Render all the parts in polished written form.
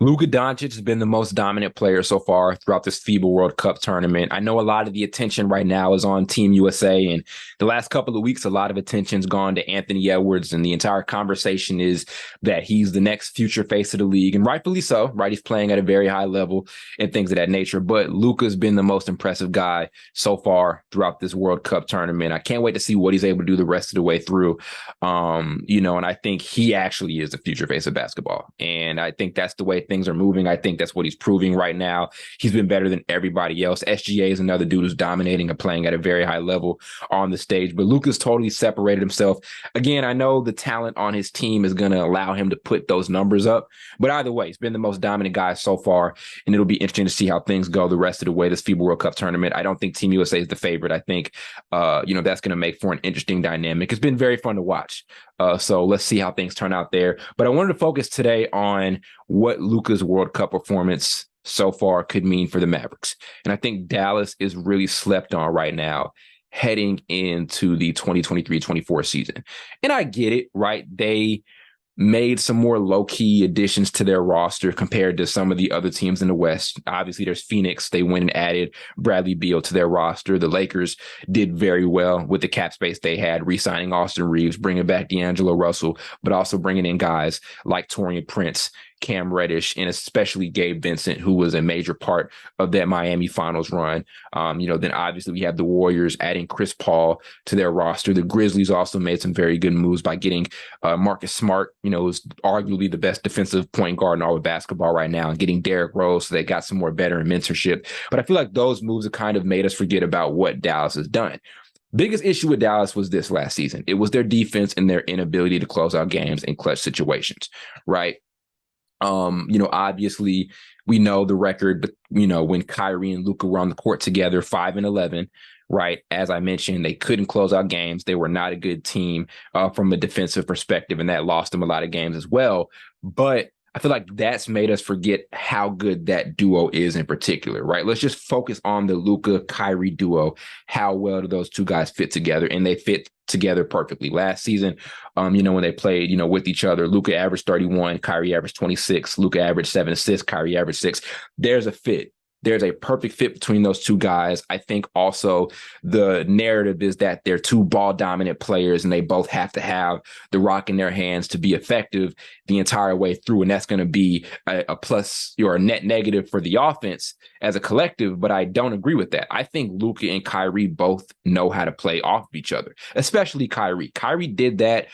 Luka Doncic has been the most dominant player so far throughout this FIBA World Cup tournament. I know a lot of the attention right now is on Team USA, and the last couple of weeks, a lot of attention's gone to Anthony Edwards, and the entire conversation is that he's the next future face of the league, and rightfully so, right? He's playing at a very high level and things of that nature, but Luka's been the most impressive guy so far throughout this World Cup tournament. I can't wait to see what he's able to do the rest of the way through. And I think he actually is the future face of basketball. And I think that's the way things are moving. I think that's what he's proving right now. He's been better than everybody else. SGA is another dude who's dominating and playing at a very high level on the stage. But Luka's totally separated himself. Again, I know the talent on his team is going to allow him to put those numbers up. But either way, he's been the most dominant guy so far. And it'll be interesting to see how things go the rest of the way this FIBA World Cup tournament. I don't think Team USA is the favorite. I think, that's going to make for an interesting dynamic. It's been very fun to watch. So let's see how things turn out there. But I wanted to focus today on what Luka's World Cup performance so far could mean for the Mavericks. And I think Dallas is really slept on right now heading into the 2023-24 season. And I get it, right? They made some more low-key additions to their roster compared to some of the other teams in the West. Obviously, there's Phoenix. They went and added Bradley Beal to their roster. The Lakers did very well with the cap space they had, re-signing Austin Reeves, bringing back D'Angelo Russell, but also bringing in guys like Taurean Prince, Cam Reddish, and especially Gabe Vincent, who was a major part of that Miami Finals run. Then obviously we have the Warriors adding Chris Paul to their roster. The Grizzlies also made some very good moves by getting Marcus Smart, who's arguably the best defensive point guard in all of basketball right now, and getting Derrick Rose, so they got some more veteran mentorship. But I feel like those moves have kind of made us forget about what Dallas has done. Biggest issue with Dallas was this last season. It was their defense and their inability to close out games in clutch situations, right? Obviously we know the record, but when Kyrie and Luka were on the court together, 5-11, right? As I mentioned, they couldn't close out games. They were not a good team from a defensive perspective, and that lost them a lot of games as well. But I feel like that's made us forget how good that duo is in particular, right? Let's just focus on the Luka-Kyrie duo. How well do those two guys fit together? And they fit together perfectly. Last season, when they played, with each other, Luka averaged 31, Kyrie averaged 26, Luka averaged 7 assists, Kyrie averaged 6. There's a fit. There's a perfect fit between those two guys. I think also the narrative is that they're two ball dominant players and they both have to have the rock in their hands to be effective the entire way through. And that's going to be a plus or a net negative for the offense as a collective. But I don't agree with that. I think Luka and Kyrie both know how to play off of each other, especially Kyrie. Kyrie did that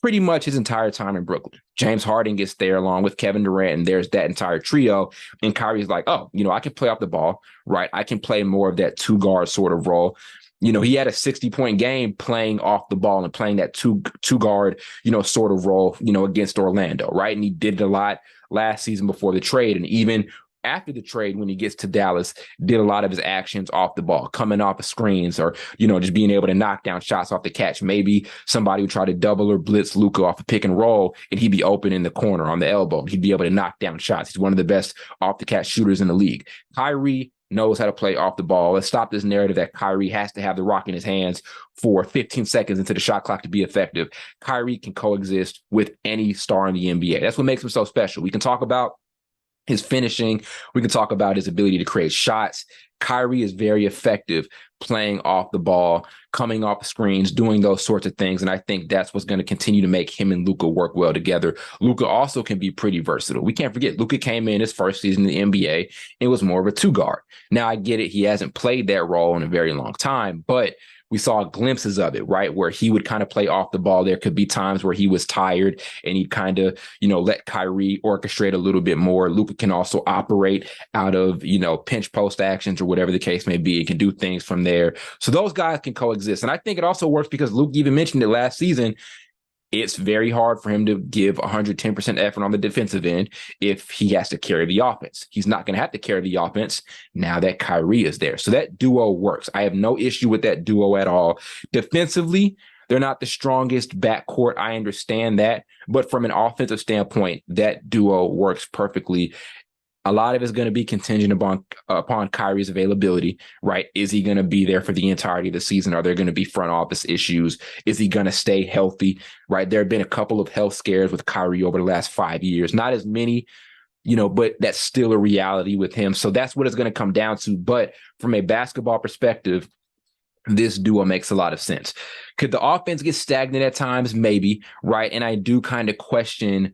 pretty much his entire time in Brooklyn. James Harden gets there along with Kevin Durant, and there's that entire trio. And Kyrie's like, oh, I can play off the ball, right? I can play more of that two-guard sort of role. He had a 60-point game playing off the ball and playing that two-guard, sort of role, against Orlando, right? And he did it a lot last season before the trade. And even after the trade, when he gets to Dallas, did a lot of his actions off the ball, coming off of screens or, just being able to knock down shots off the catch. Maybe somebody would try to double or blitz Luka off a pick and roll, and he'd be open in the corner on the elbow. He'd be able to knock down shots. He's one of the best off the catch shooters in the league. Kyrie knows how to play off the ball. Let's stop this narrative that Kyrie has to have the rock in his hands for 15 seconds into the shot clock to be effective. Kyrie can coexist with any star in the NBA. That's what makes him so special. We can talk about his finishing. We can talk about his ability to create shots. Kyrie is very effective playing off the ball, coming off the screens, doing those sorts of things. And I think that's what's going to continue to make him and Luka work well together. Luka also can be pretty versatile. We can't forget Luka came in his first season in the NBA. It was more of a two-guard. Now, I get it. He hasn't played that role in a very long time, but we saw glimpses of it, right? Where he would kind of play off the ball. There could be times where he was tired and he'd kind of, let Kyrie orchestrate a little bit more. Luka can also operate out of, pinch post actions or whatever the case may be. He can do things from there. So those guys can coexist. And I think it also works because Luka even mentioned it last season. It's very hard for him to give 110% effort on the defensive end if he has to carry the offense. He's not going to have to carry the offense now that Kyrie is there. So that duo works. I have no issue with that duo at all. Defensively, they're not the strongest backcourt. I understand that. But from an offensive standpoint, that duo works perfectly. A lot of it's going to be contingent upon Kyrie's availability, right? Is he going to be there for the entirety of the season? Are there going to be front office issues? Is he going to stay healthy, right? There have been a couple of health scares with Kyrie over the last 5 years. Not as many, but that's still a reality with him. So that's what it's going to come down to. But from a basketball perspective, this duo makes a lot of sense. Could the offense get stagnant at times? Maybe, right? And I do kind of question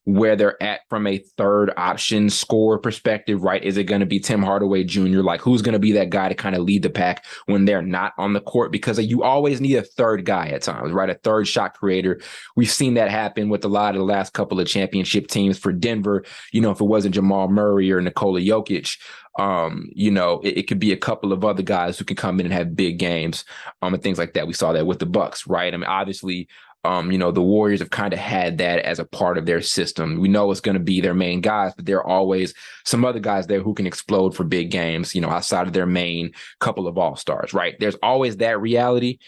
where they're at from a third option scorer perspective, right? Is it going to be Tim Hardaway Jr.? Like, who's going to be that guy to kind of lead the pack when they're not on the court? Because you always need a third guy at times, right? A third shot creator. We've seen that happen with a lot of the last couple of championship teams for Denver. If it wasn't Jamal Murray or Nikola Jokic, it could be a couple of other guys who can come in and have big games, and things like that. We saw that with the Bucks, right? I mean, obviously, the Warriors have kind of had that as a part of their system. We know it's going to be their main guys, but there are always some other guys there who can explode for big games, outside of their main couple of all-stars, right? There's always that reality.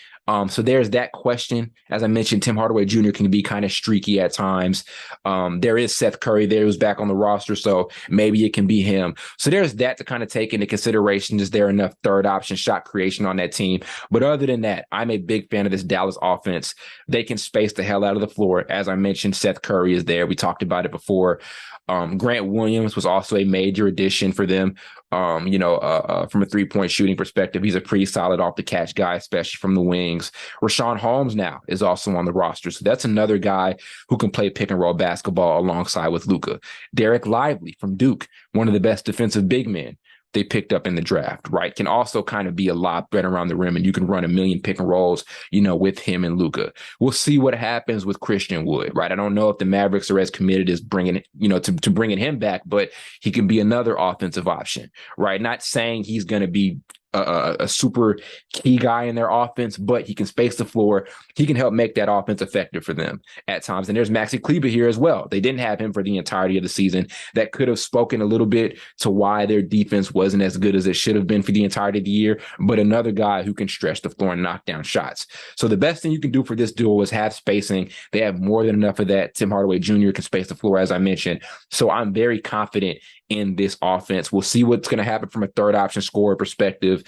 So there's that question. As I mentioned, Tim Hardaway Jr. can be kind of streaky at times. There is Seth Curry there who's back on the roster, so maybe it can be him. So there's that to kind of take into consideration. Is there enough third option shot creation on that team? But other than that, I'm a big fan of this Dallas offense. They can space the hell out of the floor. As I mentioned, Seth Curry is there. We talked about it before. Grant Williams was also a major addition for them. From a three-point shooting perspective, he's a pretty solid off-the-catch guy, especially from the wings. Rashawn Holmes now is also on the roster, so that's another guy who can play pick-and-roll basketball alongside with Luka. Derek Lively from Duke, one of the best defensive big men they picked up in the draft, right? Can also kind of be a lob threat around the rim, and you can run a million pick and rolls, with him and Luka. We'll see what happens with Christian Wood, right? I don't know if the Mavericks are as committed as bringing, to bringing him back, but he can be another offensive option, right? Not saying he's going to be a super key guy in their offense, but he can space the floor. He can help make that offense effective for them at times. And there's Maxi Kleber here as well. They didn't have him for the entirety of the season. That could have spoken a little bit to why their defense wasn't as good as it should have been for the entirety of the year, but another guy who can stretch the floor and knock down shots. So the best thing you can do for this duo is have spacing. They have more than enough of that. Tim Hardaway Jr. can space the floor, as I mentioned. So I'm very confident in this offense. We'll see what's going to happen from a third option scorer perspective.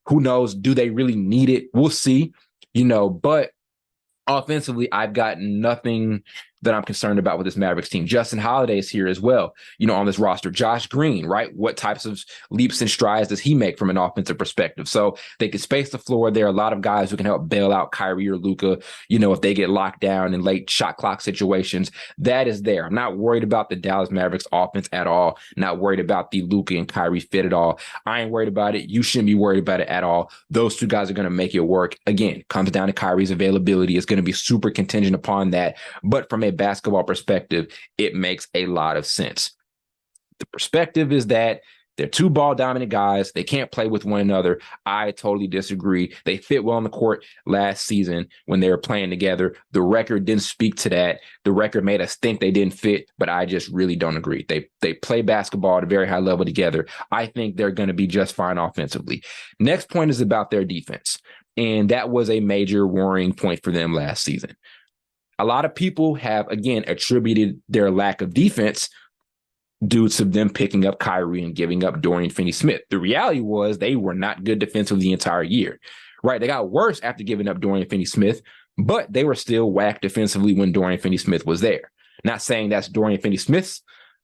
Who knows? Do they really need it? We'll see, but offensively, I've got nothing that I'm concerned about with this Mavericks team. Justin Holiday is here as well, on this roster. Josh Green, right? What types of leaps and strides does he make from an offensive perspective? So they can space the floor. There are a lot of guys who can help bail out Kyrie or Luka, if they get locked down in late shot clock situations. That is there. I'm not worried about the Dallas Mavericks offense at all. Not worried about the Luka and Kyrie fit at all. I ain't worried about it. You shouldn't be worried about it at all. Those two guys are going to make it work. Again, comes down to Kyrie's availability. It's going to be super contingent upon that. But from a basketball perspective, it makes a lot of sense. The perspective is that they're two ball dominant guys. They can't play with one another. I totally disagree. They fit well on the court last season when they were playing together. The record didn't speak to that. The record made us think they didn't fit, but I just really don't agree. They play basketball at a very high level together. I think they're going to be just fine offensively. Next point is about their defense. And that was a major worrying point for them last season. A lot of people have, again, attributed their lack of defense due to them picking up Kyrie and giving up Dorian Finney-Smith. The reality was they were not good defensively the entire year, right? They got worse after giving up Dorian Finney-Smith, but they were still whacked defensively when Dorian Finney-Smith was there. Not saying that's Dorian Finney-Smith's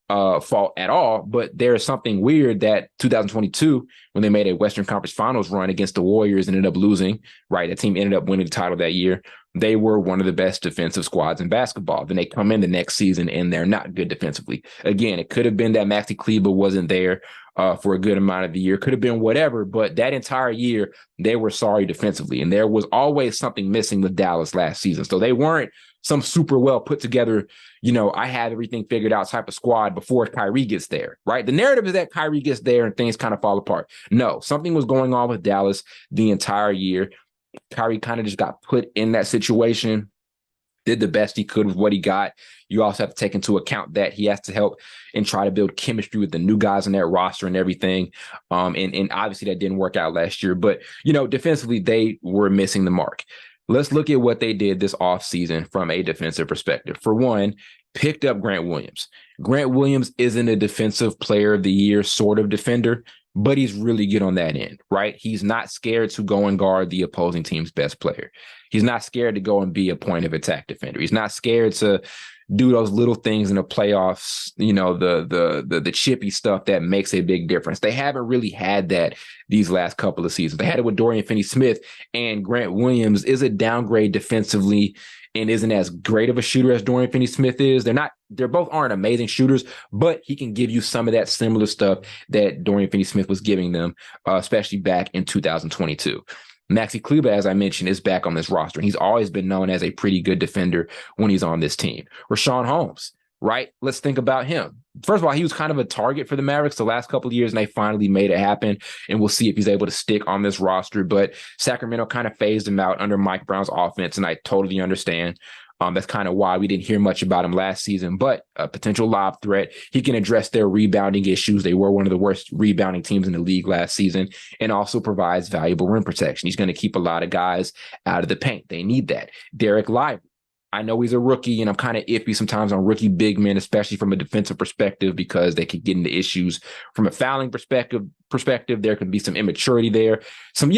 fault at all, but there's something weird that 2022, when they made a Western Conference Finals run against the Warriors and ended up losing, right? The team ended up winning the title that year. They were one of the best defensive squads in basketball. Then they come in the next season and they're not good defensively. Again, it could have been that Maxi Kleber wasn't there for a good amount of the year. Could have been whatever, but that entire year, they were sorry defensively. And there was always something missing with Dallas last season. So they weren't some super well put together, I have everything figured out type of squad before Kyrie gets there, right? The narrative is that Kyrie gets there and things kind of fall apart. No, something was going on with Dallas the entire year. Kyrie kind of just got put in that situation, did the best he could with what he got. You also have to take into account that he has to help and try to build chemistry with the new guys on that roster and everything. And obviously that didn't work out last year, but defensively, they were missing the mark. Let's look at what they did this offseason from a defensive perspective. For one, picked up Grant Williams. Grant Williams isn't a defensive player of the year sort of defender, but he's really good on that end, right? He's not scared to go and guard the opposing team's best player. He's not scared to go and be a point of attack defender. He's not scared to, do those little things in the playoffs, the chippy stuff that makes a big difference. They haven't really had that these last couple of seasons. They had it with Dorian Finney-Smith, and Grant Williams is a downgrade defensively and isn't as great of a shooter as Dorian Finney-Smith is. They're both aren't amazing shooters, but he can give you some of that similar stuff that Dorian Finney-Smith was giving them, especially back in 2022. Maxi Kleber, as I mentioned, is back on this roster, and he's always been known as a pretty good defender when he's on this team. Richaun Holmes, right? Let's think about him. First of all, he was kind of a target for the Mavericks the last couple of years, and they finally made it happen, and we'll see if he's able to stick on this roster. But Sacramento kind of phased him out under Mike Brown's offense, and I totally understand. That's kind of why we didn't hear much about him last season, but a potential lob threat. He can address their rebounding issues. They were one of the worst rebounding teams in the league last season, and also provides valuable rim protection. He's going to keep a lot of guys out of the paint. They need that. Derek Lively. I know he's a rookie, and I'm kind of iffy sometimes on rookie big men, especially from a defensive perspective, because they could get into issues from a fouling perspective. There could be some immaturity there, some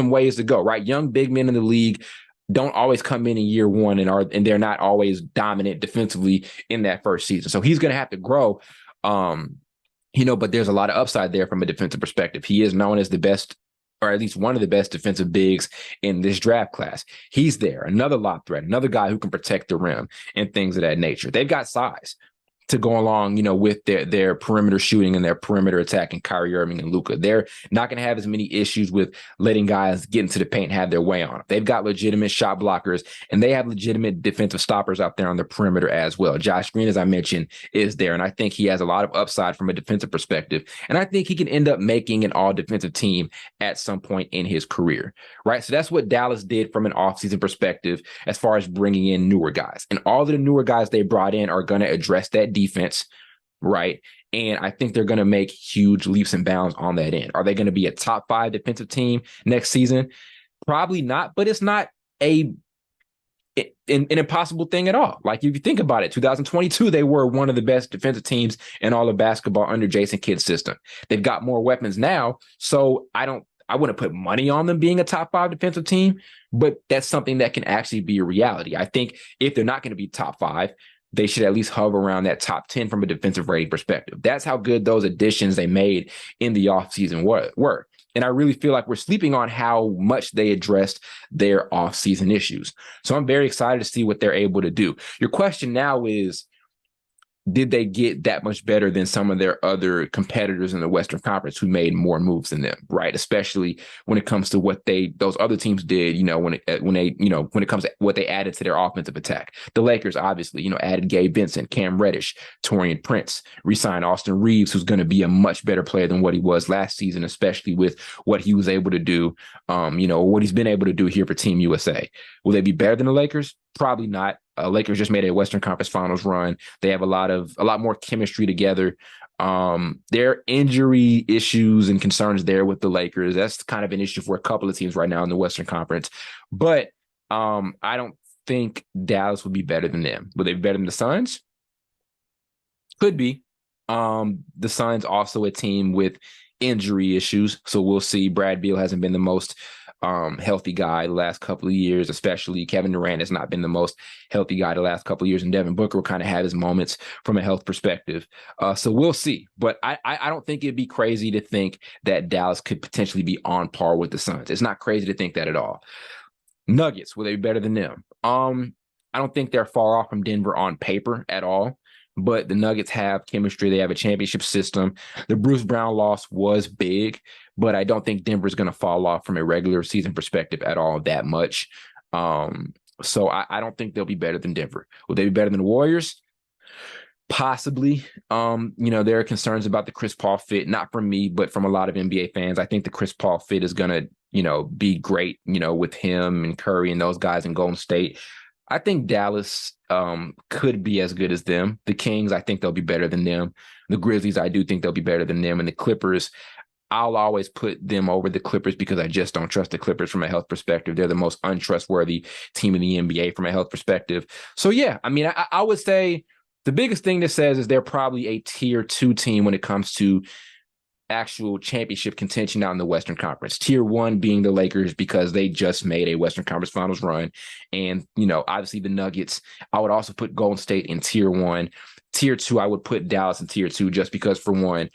ways to go, right? Young big men in the league don't always come in year one and they're not always dominant defensively in that first season. So he's going to have to grow, but there's a lot of upside there from a defensive perspective. He is known as the best, or at least one of the best defensive bigs in this draft class. He's there. Another lob threat, another guy who can protect the rim and things of that nature. They've got size to go along, with their perimeter shooting and their perimeter attacking Kyrie Irving and Luka. They're not going to have as many issues with letting guys get into the paint and have their way on them. They've got legitimate shot blockers, and they have legitimate defensive stoppers out there on the perimeter as well. Josh Green, as I mentioned, is there, and I think he has a lot of upside from a defensive perspective, and I think he can end up making an all-defensive team at some point in his career, right? So that's what Dallas did from an offseason perspective as far as bringing in newer guys. And all of the newer guys they brought in are going to address that defense, right? And I think they're going to make huge leaps and bounds on that end. Are they going to be a top 5 defensive team next season? Probably not, but it's not an impossible thing at all. Like, if you think about it, 2022, they were one of the best defensive teams in all of basketball under Jason Kidd's system. They've got more weapons now, so I wouldn't put money on them being a top 5 defensive team, but that's something that can actually be a reality. I think if they're not going to be top 5, they should at least hover around that top 10 from a defensive rating perspective. That's how good those additions they made in the offseason were. And I really feel like we're sleeping on how much they addressed their offseason issues. So I'm very excited to see what they're able to do. Your question now is, did they get that much better than some of their other competitors in the Western Conference who made more moves than them, right? Especially when it comes to what those other teams did, when it comes to what they added to their offensive attack. The Lakers, obviously, added Gabe Vincent, Cam Reddish, Taurean Prince, re-signed Austin Reeves, who's going to be a much better player than what he was last season, especially with what he was able to do, what he's been able to do here for Team USA. Will they be better than the Lakers? Probably not. Lakers just made a Western Conference Finals run. They have a lot more chemistry together. Their injury issues and concerns there with the Lakers, that's kind of an issue for a couple of teams right now in the Western Conference. But I don't think Dallas would be better than them. Would they be better than the Suns? Could be. The Suns also a team with injury issues, so we'll see. Brad Beal hasn't been the most healthy guy the last couple of years, especially Kevin Durant has not been the most healthy guy the last couple of years, and Devin Booker will kind of have his moments from a health perspective. So we'll see. But I don't think it'd be crazy to think that Dallas could potentially be on par with the Suns. It's not crazy to think that at all. Nuggets, will they be better than them? I don't think they're far off from Denver on paper at all. But the Nuggets have chemistry. They have a championship system. The Bruce Brown loss was big, but I don't think Denver's going to fall off from a regular season perspective at all that much. So I don't think they'll be better than Denver. Will they be better than the Warriors? Possibly. There are concerns about the Chris Paul fit, not from me, but from a lot of NBA fans. I think the Chris Paul fit is going to, be great, with him and Curry and those guys in Golden State. I think Dallas could be as good as them. The Kings, I think they'll be better than them. The Grizzlies, I do think they'll be better than them. And the Clippers, I'll always put them over the Clippers because I just don't trust the Clippers from a health perspective. They're the most untrustworthy team in the NBA from a health perspective. So, yeah, I would say the biggest thing that says is they're probably a tier 2 team when it comes to actual championship contention out in the Western Conference. Tier 1 being the Lakers because they just made a Western Conference Finals run. And, obviously the Nuggets. I would also put Golden State in Tier 1. Tier 2, I would put Dallas in Tier 2 just because, for one,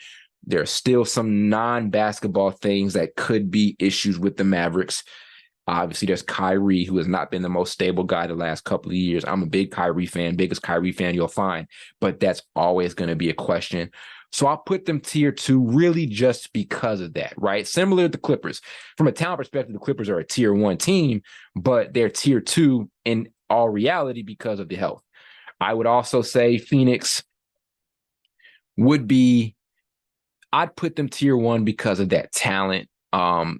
there are still some non-basketball things that could be issues with the Mavericks. Obviously, there's Kyrie, who has not been the most stable guy the last couple of years. I'm a big Kyrie fan, biggest Kyrie fan you'll find, but that's always going to be a question. So I'll put them Tier 2 really just because of that, right? Similar to the Clippers. From a talent perspective, the Clippers are a Tier 1 team, but they're Tier 2 in all reality because of the health. I would also say Phoenix I'd put them Tier 1 because of that talent.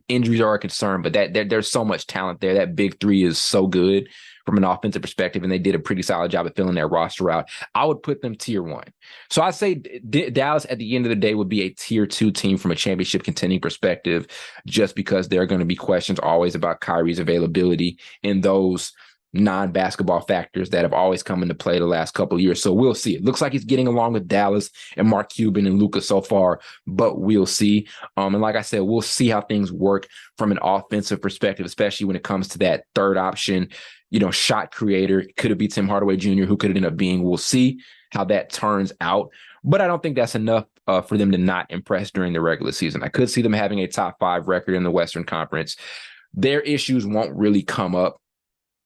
Injuries are a concern, but there's so much talent there. That big three is so good from an offensive perspective, and they did a pretty solid job of filling their roster out. I would put them Tier 1. So I'd say Dallas at the end of the day would be a Tier 2 team from a championship contending perspective, just because there are going to be questions always about Kyrie's availability and those non-basketball factors that have always come into play the last couple of years. So we'll see. It looks like he's getting along with Dallas and Mark Cuban and Luka so far, but we'll see. And like I said, we'll see how things work from an offensive perspective, especially when it comes to that third option, shot creator. Could it be Tim Hardaway Jr.? Who could it end up being? We'll see how that turns out. But I don't think that's enough for them to not impress during the regular season. I could see them having a top 5 record in the Western Conference. Their issues won't really come up.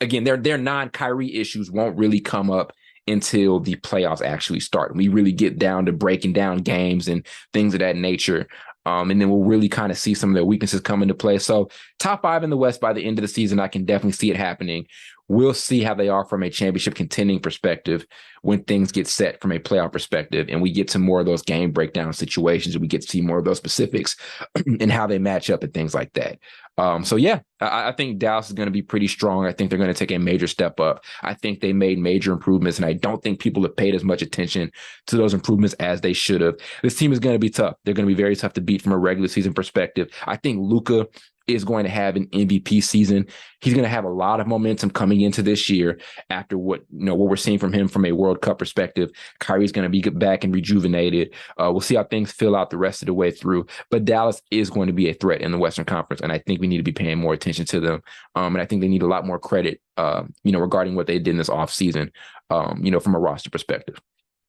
Again, their non-Kyrie issues won't really come up until the playoffs actually start. We really get down to breaking down games and things of that nature. And then we'll really kind of see some of their weaknesses come into play. So top 5 in the West by the end of the season, I can definitely see it happening. We'll see how they are from a championship contending perspective when things get set from a playoff perspective and we get to more of those game breakdown situations and we get to see more of those specifics and how they match up and things like that. I think Dallas is going to be pretty strong. I think they're going to take a major step up. I think they made major improvements, and I don't think people have paid as much attention to those improvements as they should have. This team is going to be tough. They're going to be very tough to beat from a regular season perspective. I think Luka is going to have an MVP season. He's going to have a lot of momentum coming into this year after what we're seeing from him from a World Cup perspective. Kyrie's going to be back and rejuvenated. We'll see how things fill out the rest of the way through. But Dallas is going to be a threat in the Western Conference, and I think we need to be paying more attention to them. And I think they need a lot more credit, regarding what they did in this offseason, from a roster perspective.